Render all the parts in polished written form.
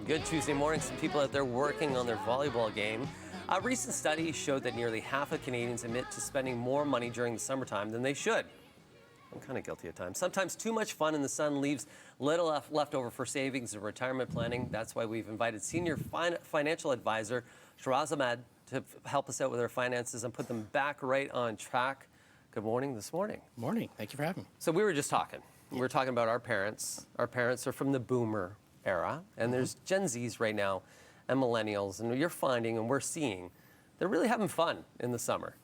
Good Tuesday morning. Some people out there working on their volleyball game. A recent study showed that nearly half of Canadians admit to spending more money during the summertime than they should. I'm kind of guilty at times. Sometimes too much fun in the sun leaves little left over for savings and retirement planning. That's why we've invited senior financial advisor Shiraz Ahmed to help us out with our finances and put them back right on track. Good morning this morning. Morning. Thank you for having me. So we were just talking. We were talking about our parents. Our parents are from the boomer era, and there's Gen Zs right now and millennials, and you're finding and we're seeing they're really having fun in the summer.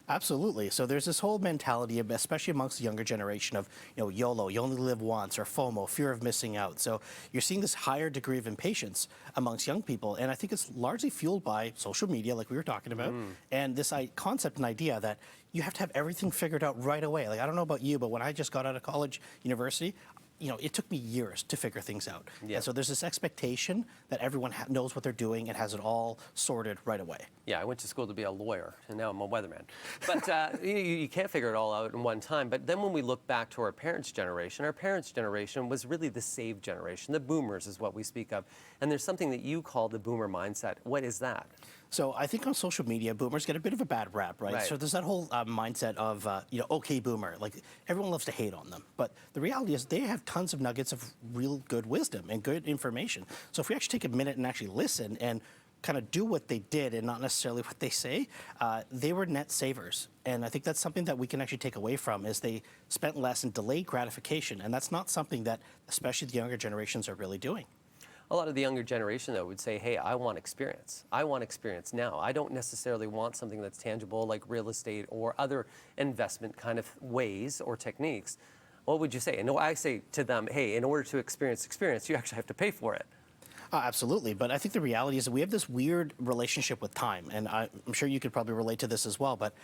Absolutely. So there's this whole mentality, especially amongst the younger generation, of YOLO, you only live once, or FOMO, fear of missing out. So you're seeing this higher degree of impatience amongst young people, and I think it's largely fueled by social media, like we were talking about, and this concept and idea that you have to have everything figured out right away. Like, I don't know about you, but when I just got out of college, university, it took me years to figure things out. Yeah. And so there's this expectation that everyone knows what they're doing and has it all sorted right away. Yeah, I went to school to be a lawyer, and now I'm a weatherman. But you can't figure it all out in one time. But then when we look back to our parents' generation was really the saved generation. The boomers is what we speak of. And there's something that you call the boomer mindset. What is that? So I think on social media, boomers get a bit of a bad rap, right? So there's that whole mindset of, okay, boomer. Like, everyone loves to hate on them. But the reality is they have tons of nuggets of real good wisdom and good information. So if we actually take a minute and actually listen and kind of do what they did and not necessarily what they say, they were net savers. And I think that's something that we can actually take away from is they spent less in delayed gratification. And that's not something that especially the younger generations are really doing. A lot of the younger generation, though, would say, hey, I want experience. I want experience now. I don't necessarily want something that's tangible like real estate or other investment kind of ways or techniques. What would you say? And I say to them, hey, in order to experience, you actually have to pay for it. Absolutely. But I think the reality is that we have this weird relationship with time. And I'm sure you could probably relate to this as well. But,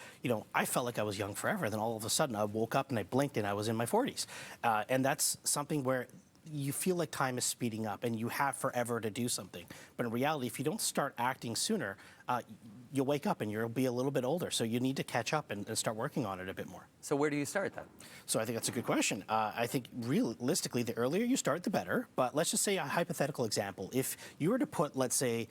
I felt like I was young forever. Then all of a sudden I woke up and I blinked and I was in my 40s. And that's something where you feel like time is speeding up and you have forever to do something. But in reality, if you don't start acting sooner, you'll wake up and you'll be a little bit older. So you need to catch up and start working on it a bit more. So where do you start then? So I think that's a good question. I think realistically, the earlier you start, the better. But let's just say a hypothetical example. If you were to put, let's say,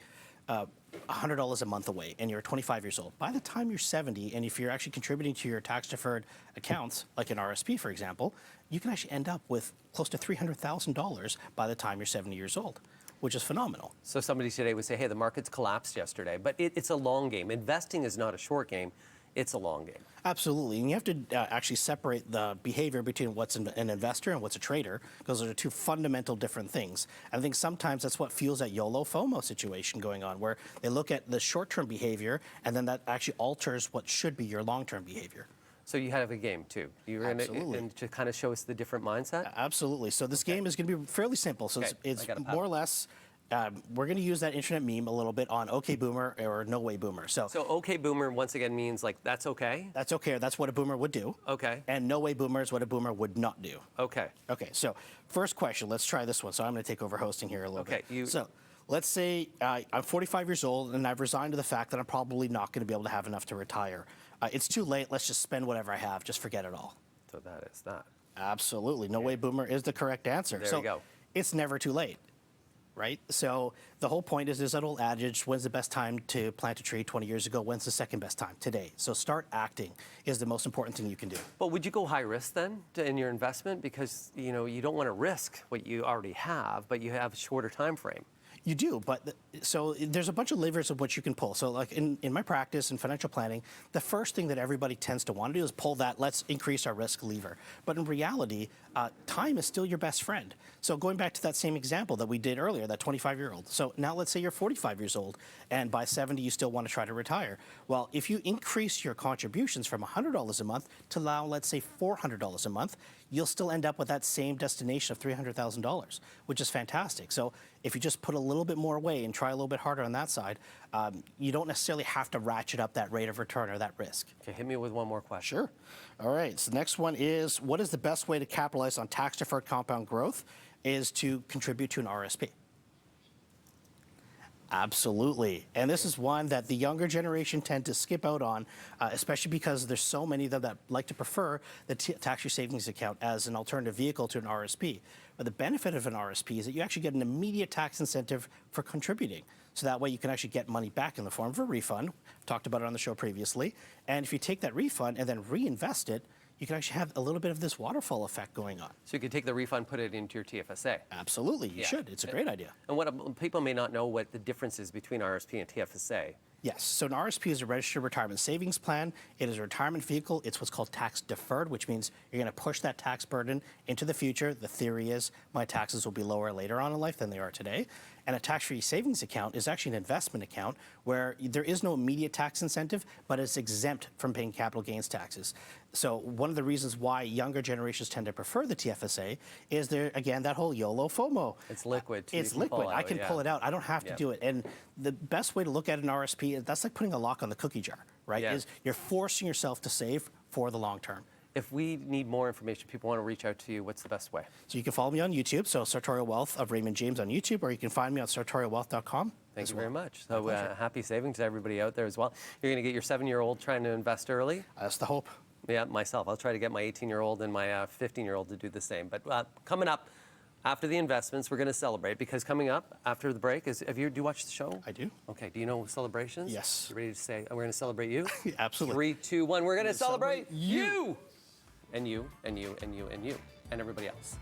$100 a month away and you're 25 years old, by the time you're 70, and if you're actually contributing to your tax-deferred accounts, like an RSP, for example, you can actually end up with close to $300,000 by the time you're 70 years old, which is phenomenal. So somebody today would say, hey, the market's collapsed yesterday, but it's a long game. Investing is not a short game. It's a long game. Absolutely. And you have to actually separate the behavior between what's an investor and what's a trader, because those are two fundamental different things. And I think sometimes that's what fuels that YOLO FOMO situation going on, where they look at the short-term behavior and then that actually alters what should be your long-term behavior. So you have a game too. You're going to kind of show us the different mindset? Absolutely. So this game is going to be fairly simple. So it's more or less, we're going to use that internet meme a little bit on okay boomer or no way boomer. So okay boomer once again means like that's okay? That's okay. That's what a boomer would do. Okay. And no way boomer is what a boomer would not do. Okay. Okay. So first question, let's try this one. So I'm going to take over hosting here a little bit. Okay. So let's say I'm 45 years old and I've resigned to the fact that I'm probably not going to be able to have enough to retire. It's too late. Let's just spend whatever I have. Just forget it all. So that is that. Absolutely. No way boomer is the correct answer. There you go. It's never too late, right? So the whole point is that old adage, when's the best time to plant a tree 20 years ago? When's the second best time? Today. So start acting is the most important thing you can do. But would you go high risk then in your investment? Because, you don't want to risk what you already have, but you have a shorter time frame. You do, but so there's a bunch of levers of what you can pull. So like in my practice in financial planning, the first thing that everybody tends to want to do is pull that let's increase our risk lever. But in reality, time is still your best friend. So going back to that same example that we did earlier, that 25-year-old. So now let's say you're 45 years old and by 70 you still want to try to retire. Well, if you increase your contributions from $100 a month to now let's say $400 a month, you'll still end up with that same destination of $300,000, which is fantastic. So if you just put a little bit more away and try a little bit harder on that side, you don't necessarily have to ratchet up that rate of return or that risk. Okay, hit me with one more question. Sure. All right, so the next one is, what is the best way to capitalize on tax-deferred compound growth is to contribute to an RSP. Absolutely. And this is one that the younger generation tend to skip out on, especially because there's so many of them that like to prefer the tax-free savings account as an alternative vehicle to an RSP. But the benefit of an RSP is that you actually get an immediate tax incentive for contributing. So that way you can actually get money back in the form of a refund. I've talked about it on the show previously. And if you take that refund and then reinvest it, you can actually have a little bit of this waterfall effect going on. So you could take the refund, put it into your TFSA. Absolutely, you should. It's a great idea. And what people may not know what the difference is between RSP and TFSA. Yes, so an RSP is a registered retirement savings plan. It is a retirement vehicle. It's what's called tax deferred, which means you're going to push that tax burden into the future. The theory is my taxes will be lower later on in life than they are today. And a tax-free savings account is actually an investment account where there is no immediate tax incentive, but it's exempt from paying capital gains taxes. So one of the reasons why younger generations tend to prefer the TFSA is there, again, that whole YOLO FOMO. It's liquid, too. It's liquid. I can pull it out. I don't have to do it. And the best way to look at an RSP is that's like putting a lock on the cookie jar, right? Is you're forcing yourself to save for the long term. If we need more information, people want to reach out to you, what's the best way? So you can follow me on YouTube, so Sartorial Wealth of Raymond James on YouTube, or you can find me on sartorialwealth.com. Thank you very much. So happy savings to everybody out there as well. You're going to get your 7-year-old trying to invest early? That's the hope. Yeah, myself. I'll try to get my 18-year-old and my 15-year-old to do the same. But coming up, after the investments, we're going to celebrate, because coming up after the break is, do you watch the show? I do. Okay, do you know celebrations? Yes. You ready to say, we're going to celebrate you? Absolutely. 3, 2, 1, we're going to celebrate you! And you, and you, and you, and you, and everybody else.